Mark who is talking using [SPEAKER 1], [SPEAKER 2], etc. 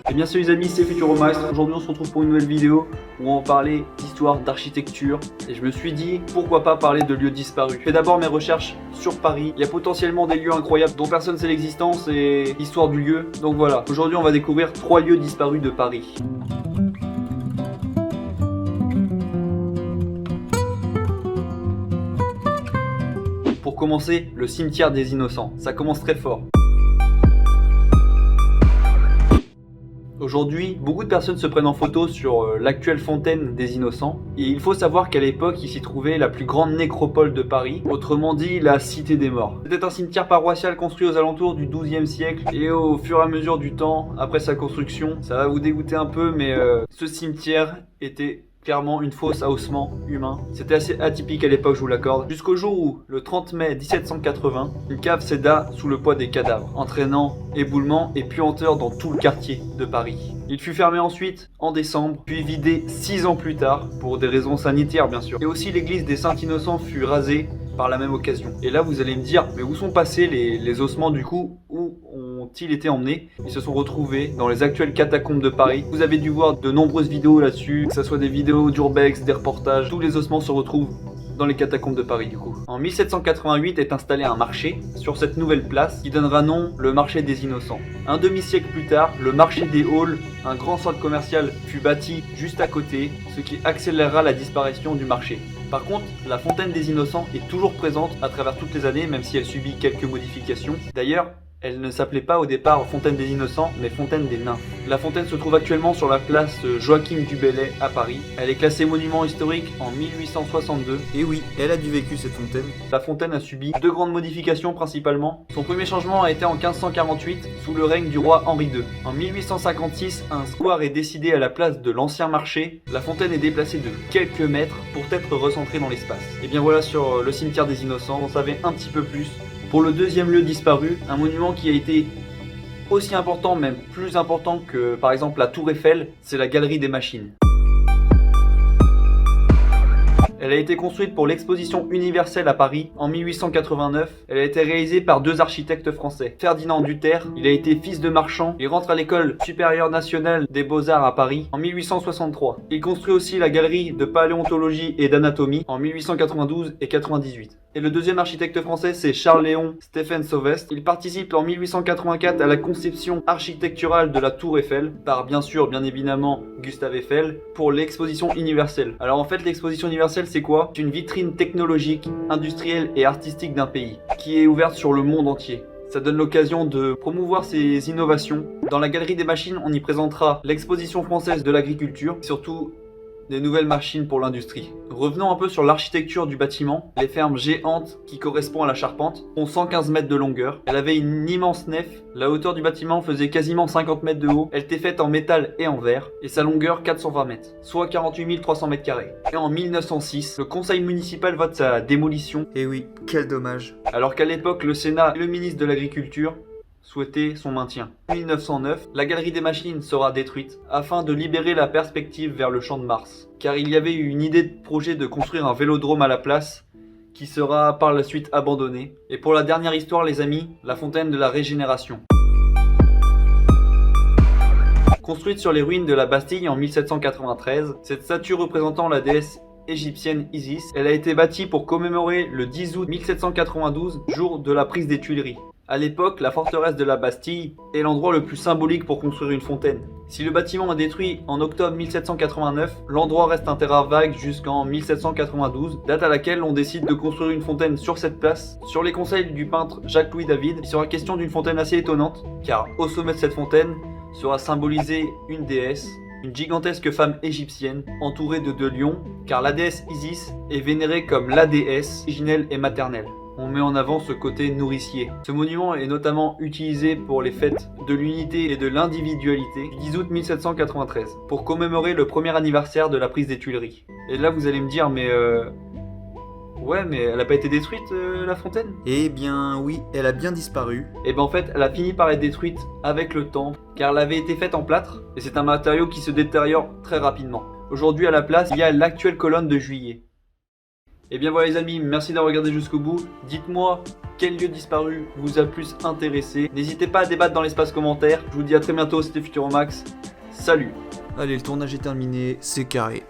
[SPEAKER 1] Et bien salut les amis, c'est Futuromax. Aujourd'hui on se retrouve pour une nouvelle vidéo où on va parler d'histoire, d'architecture. Et je me suis dit, pourquoi pas parler de lieux disparus. Je fais d'abord mes recherches sur Paris. Il y a potentiellement des lieux incroyables dont personne ne sait l'existence et l'histoire du lieu. Donc voilà, aujourd'hui on va découvrir 3 lieux disparus de Paris. Pour commencer, le cimetière des Innocents. Ça commence très fort. Aujourd'hui, beaucoup de personnes se prennent en photo sur l'actuelle fontaine des Innocents. Et il faut savoir qu'à l'époque, il s'y trouvait la plus grande nécropole de Paris, autrement dit la Cité des Morts. C'était un cimetière paroissial construit aux alentours du XIIe siècle. Et au fur et à mesure du temps, après sa construction, ça va vous dégoûter un peu, mais ce cimetière était clairement une fosse à ossements humains. C'était assez atypique à l'époque, je vous l'accorde. Jusqu'au jour où, le 30 mai 1780, une cave céda sous le poids des cadavres, entraînant éboulement et puanteur dans tout le quartier de Paris. Il fut fermé ensuite en décembre, puis vidé 6 ans plus tard, pour des raisons sanitaires bien sûr. Et aussi l'église des Saints-Innocents fut rasée par la même occasion. Et là vous allez me dire, mais où sont passés les ossements du coup? Où ont-ils été emmenés? Ils se sont retrouvés dans les actuelles catacombes de Paris. Vous avez dû voir de nombreuses vidéos là-dessus, que ce soit des vidéos d'urbex, des reportages. Tous les ossements se retrouvent dans les catacombes de Paris du coup. En 1788 est installé un marché sur cette nouvelle place qui donnera nom le marché des Innocents. Un demi-siècle plus tard, le marché des Halles, un grand centre commercial, fut bâti juste à côté, ce qui accélérera la disparition du marché. Par contre, la fontaine des Innocents est toujours présente à travers toutes les années, même si elle subit quelques modifications. D'ailleurs, elle ne s'appelait pas au départ Fontaine des Innocents, mais Fontaine des Nains. La fontaine se trouve actuellement sur la place Joachim du Bellay à Paris. Elle est classée monument historique en 1862. Et oui, elle a du vécu cette fontaine. La fontaine a subi 2 grandes modifications principalement. Son premier changement a été en 1548, sous le règne du roi Henri II. En 1856, un square est décidé à la place de l'ancien marché. La fontaine est déplacée de quelques mètres pour être recentrée dans l'espace. Et bien voilà, sur le cimetière des Innocents, on savait un petit peu plus. Pour le deuxième lieu disparu, un monument qui a été aussi important, même plus important que par exemple la Tour Eiffel, c'est la Galerie des Machines. Elle a été construite pour l'exposition universelle à Paris en 1889. Elle a été réalisée par 2 architectes français. Ferdinand Duterre, il a été fils de marchand. Il rentre à l'école supérieure nationale des beaux-arts à Paris en 1863. Il construit aussi la galerie de paléontologie et d'anatomie en 1892 et 98. Et le deuxième architecte français, c'est Charles-Léon Stéphane Sauvestre. Il participe en 1884 à la conception architecturale de la Tour Eiffel, par bien évidemment, Gustave Eiffel, pour l'exposition universelle. Alors en fait, l'exposition universelle, c'est quoi? C'est une vitrine technologique, industrielle et artistique d'un pays, qui est ouverte sur le monde entier. Ça donne l'occasion de promouvoir ses innovations. Dans la Galerie des Machines, on y présentera l'exposition française de l'agriculture, surtout des nouvelles machines pour l'industrie. Revenons un peu sur l'architecture du bâtiment. Les fermes géantes qui correspondent à la charpente ont 115 mètres de longueur. Elle avait une immense nef. La hauteur du bâtiment faisait quasiment 50 mètres de haut. Elle était faite en métal et en verre. Et sa longueur 420 mètres, soit 48 300 mètres carrés. Et en 1906, le conseil municipal vote sa démolition. Et oui, quel dommage. Alors qu'à l'époque, le Sénat et le ministre de l'Agriculture souhaiter son maintien. En 1909, la Galerie des Machines sera détruite afin de libérer la perspective vers le Champ de Mars. Car il y avait eu une idée de projet de construire un vélodrome à la place qui sera par la suite abandonné. Et pour la dernière histoire les amis, la fontaine de la Régénération. Construite sur les ruines de la Bastille en 1793, cette statue représentant la déesse égyptienne Isis, elle a été bâtie pour commémorer le 10 août 1792, jour de la prise des Tuileries. A l'époque, la forteresse de la Bastille est l'endroit le plus symbolique pour construire une fontaine. Si le bâtiment est détruit en octobre 1789, l'endroit reste un terrain vague jusqu'en 1792, date à laquelle on décide de construire une fontaine sur cette place. Sur les conseils du peintre Jacques-Louis David, il sera question d'une fontaine assez étonnante, car au sommet de cette fontaine sera symbolisée une déesse, une gigantesque femme égyptienne entourée de 2 lions, car la déesse Isis est vénérée comme la déesse originelle et maternelle. On met en avant ce côté nourricier. Ce monument est notamment utilisé pour les fêtes de l'unité et de l'individualité du 10 août 1793, pour commémorer le premier anniversaire de la prise des Tuileries. Et là vous allez me dire, mais ouais, mais elle a pas été détruite la fontaine? Eh bien oui, elle a bien disparu. Et ben en fait, elle a fini par être détruite avec le temps, car elle avait été faite en plâtre, et c'est un matériau qui se détériore très rapidement. Aujourd'hui à la place, il y a l'actuelle colonne de Juillet. Et bien voilà les amis, merci d'avoir regardé jusqu'au bout. Dites-moi quel lieu disparu vous a plus intéressé. N'hésitez pas à débattre dans l'espace commentaire. Je vous dis à très bientôt, c'était Futuromax. Salut. Allez, le tournage est terminé, c'est carré.